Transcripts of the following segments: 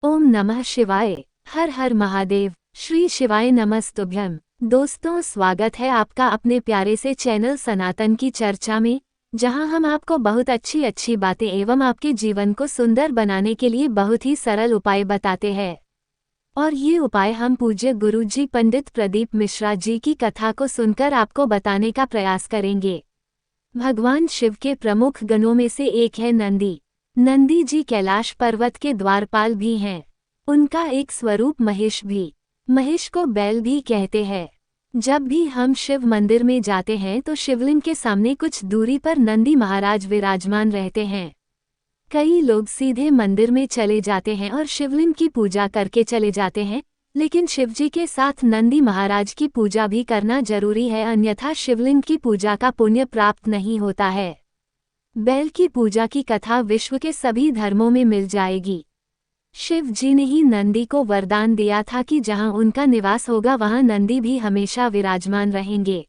ओम नमः शिवाय। हर हर महादेव। श्री शिवाय नमस्तुभ्यम। दोस्तों, स्वागत है आपका अपने प्यारे से चैनल सनातन की चर्चा में, जहां हम आपको बहुत अच्छी अच्छी बातें एवं आपके जीवन को सुंदर बनाने के लिए बहुत ही सरल उपाय बताते हैं। और ये उपाय हम पूज्य गुरुजी पंडित प्रदीप मिश्रा जी की कथा को सुनकर आपको बताने का प्रयास करेंगे। भगवान शिव के प्रमुख गणों में से एक है नंदी। नंदी जी कैलाश पर्वत के द्वारपाल भी हैं। उनका एक स्वरूप महेश भी। महेश को बैल भी कहते हैं। जब भी हम शिव मंदिर में जाते हैं तो शिवलिंग के सामने कुछ दूरी पर नंदी महाराज विराजमान रहते हैं। कई लोग सीधे मंदिर में चले जाते हैं और शिवलिंग की पूजा करके चले जाते हैं, लेकिन शिवजी के साथ नंदी महाराज की पूजा भी करना जरूरी है, अन्यथा शिवलिंग की पूजा का पुण्य प्राप्त नहीं होता है। बैल की पूजा की कथा विश्व के सभी धर्मों में मिल जाएगी। शिव जी ने ही नंदी को वरदान दिया था कि जहां उनका निवास होगा वहां नंदी भी हमेशा विराजमान रहेंगे।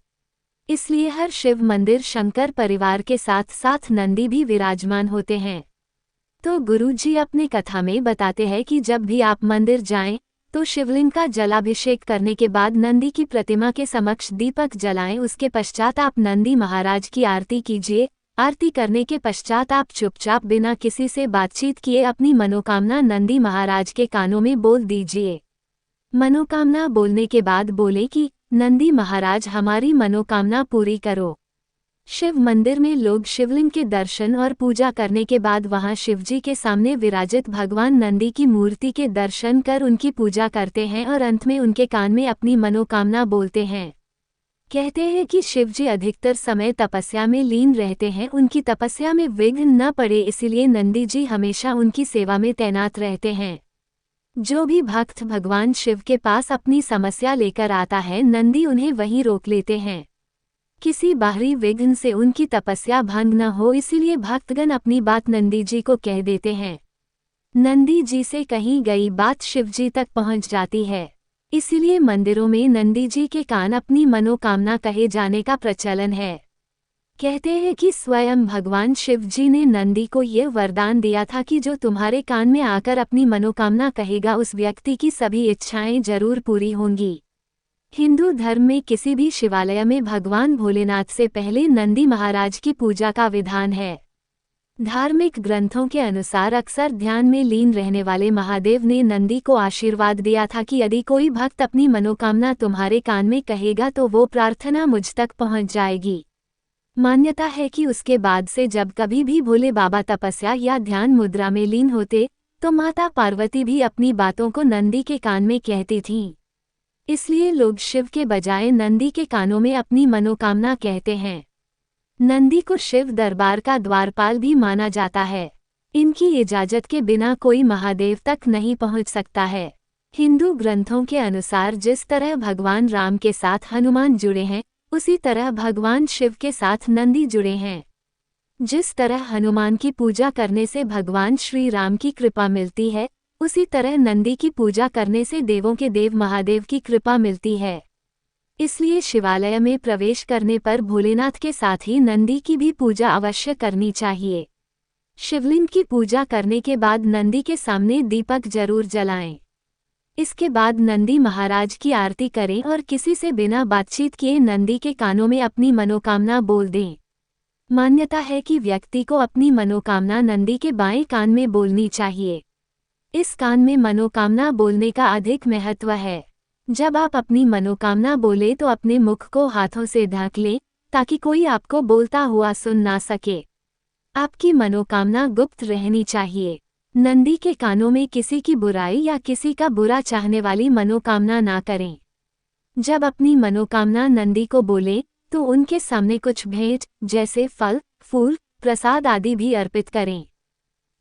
इसलिए हर शिव मंदिर शंकर परिवार के साथ साथ नंदी भी विराजमान होते हैं। तो गुरुजी अपने कथा में बताते हैं कि जब भी आप मंदिर जाएं तो शिवलिंग का जलाभिषेक करने के बाद नंदी की प्रतिमा के समक्ष दीपक जलाएं। उसके पश्चात आप नंदी महाराज की आरती कीजिए। आरती करने के पश्चात आप चुपचाप बिना किसी से बातचीत किए अपनी मनोकामना नंदी महाराज के कानों में बोल दीजिए। मनोकामना बोलने के बाद बोले कि नंदी महाराज हमारी मनोकामना पूरी करो। शिव मंदिर में लोग शिवलिंग के दर्शन और पूजा करने के बाद वहां शिवजी के सामने विराजित भगवान नंदी की मूर्ति के दर्शन कर उनकी पूजा करते हैं और अंत में उनके कान में अपनी मनोकामना बोलते हैं। कहते हैं कि शिवजी अधिकतर समय तपस्या में लीन रहते हैं, उनकी तपस्या में विघ्न न पड़े, इसीलिए नंदी जी हमेशा उनकी सेवा में तैनात रहते हैं। जो भी भक्त भगवान शिव के पास अपनी समस्या लेकर आता है, नंदी उन्हें वहीं रोक लेते हैं। किसी बाहरी विघ्न से उनकी तपस्या भंग न हो, इसीलिए भक्तगण अपनी बात नंदी जी को कह देते हैं। नंदी जी से कही गई बात शिवजी तक पहुंच जाती है। इसीलिए मंदिरों में नंदी जी के कान अपनी मनोकामना कहे जाने का प्रचलन है। कहते हैं कि स्वयं भगवान शिव जी ने नंदी को ये वरदान दिया था कि जो तुम्हारे कान में आकर अपनी मनोकामना कहेगा उस व्यक्ति की सभी इच्छाएं जरूर पूरी होंगी। हिंदू धर्म में किसी भी शिवालय में भगवान भोलेनाथ से पहले नंदी महाराज की पूजा का विधान है। धार्मिक ग्रंथों के अनुसार अक्सर ध्यान में लीन रहने वाले महादेव ने नंदी को आशीर्वाद दिया था कि यदि कोई भक्त अपनी मनोकामना तुम्हारे कान में कहेगा तो वो प्रार्थना मुझ तक पहुंच जाएगी। मान्यता है कि उसके बाद से जब कभी भी भोले बाबा तपस्या या ध्यान मुद्रा में लीन होते तो माता पार्वती भी अपनी बातों को नंदी के कान में कहती थीं। इसलिए लोग शिव के बजाय नंदी के कानों में अपनी मनोकामना कहते हैं। नंदी को शिव दरबार का द्वारपाल भी माना जाता है। इनकी इजाजत के बिना कोई महादेव तक नहीं पहुंच सकता है। हिंदू ग्रंथों के अनुसार जिस तरह भगवान राम के साथ हनुमान जुड़े हैं, उसी तरह भगवान शिव के साथ नंदी जुड़े हैं। जिस तरह हनुमान की पूजा करने से भगवान श्री राम की कृपा मिलती है, उसी तरह नंदी की पूजा करने से देवों के देव महादेव की कृपा मिलती है। इसलिए शिवालय में प्रवेश करने पर भोलेनाथ के साथ ही नंदी की भी पूजा अवश्य करनी चाहिए। शिवलिंग की पूजा करने के बाद नंदी के सामने दीपक जरूर जलाएं। इसके बाद नंदी महाराज की आरती करें और किसी से बिना बातचीत किए नंदी के कानों में अपनी मनोकामना बोल दें। मान्यता है कि व्यक्ति को अपनी मनोकामना नंदी के बाएं कान में बोलनी चाहिए। इस कान में मनोकामना बोलने का अधिक महत्व है। जब आप अपनी मनोकामना बोले तो अपने मुख को हाथों से ढक लें ताकि कोई आपको बोलता हुआ सुन ना सके। आपकी मनोकामना गुप्त रहनी चाहिए। नंदी के कानों में किसी की बुराई या किसी का बुरा चाहने वाली मनोकामना ना करें। जब अपनी मनोकामना नंदी को बोले तो उनके सामने कुछ भेंट जैसे फल, फूल, प्रसाद आदि भी अर्पित करें।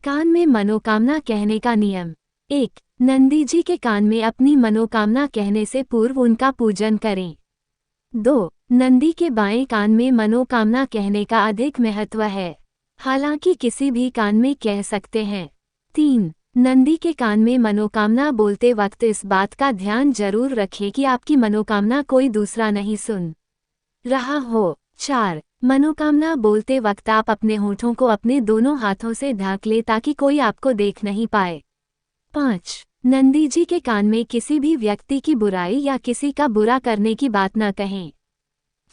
कान में मनोकामना कहने का नियम। 1. नंदी जी के कान में अपनी मनोकामना कहने से पूर्व उनका पूजन करें। 2. नंदी के बाएं कान में मनोकामना कहने का अधिक महत्व है, हालांकि किसी भी कान में कह सकते हैं। 3. नंदी के कान में मनोकामना बोलते वक्त इस बात का ध्यान जरूर रखें कि आपकी मनोकामना कोई दूसरा नहीं सुन रहा हो। 4. मनोकामना बोलते वक्त आप अपने होठों को अपने दोनों हाथों से ढक लें ताकि कोई आपको देख नहीं पाए। 5. नंदी जी के कान में किसी भी व्यक्ति की बुराई या किसी का बुरा करने की बात न कहें।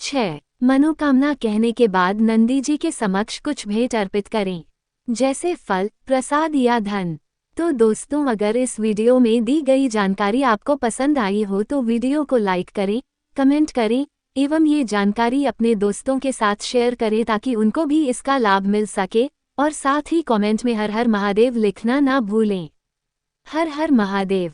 6. मनोकामना कहने के बाद नंदी जी के समक्ष कुछ भेंट अर्पित करें, जैसे फल, प्रसाद या धन। तो दोस्तों, अगर इस वीडियो में दी गई जानकारी आपको पसंद आई हो तो वीडियो को लाइक करें, कमेंट करें एवं ये जानकारी अपने दोस्तों के साथ शेयर करें ताकि उनको भी इसका लाभ मिल सके। और साथ ही कमेंट में हर हर महादेव लिखना ना भूलें। हर हर महादेव।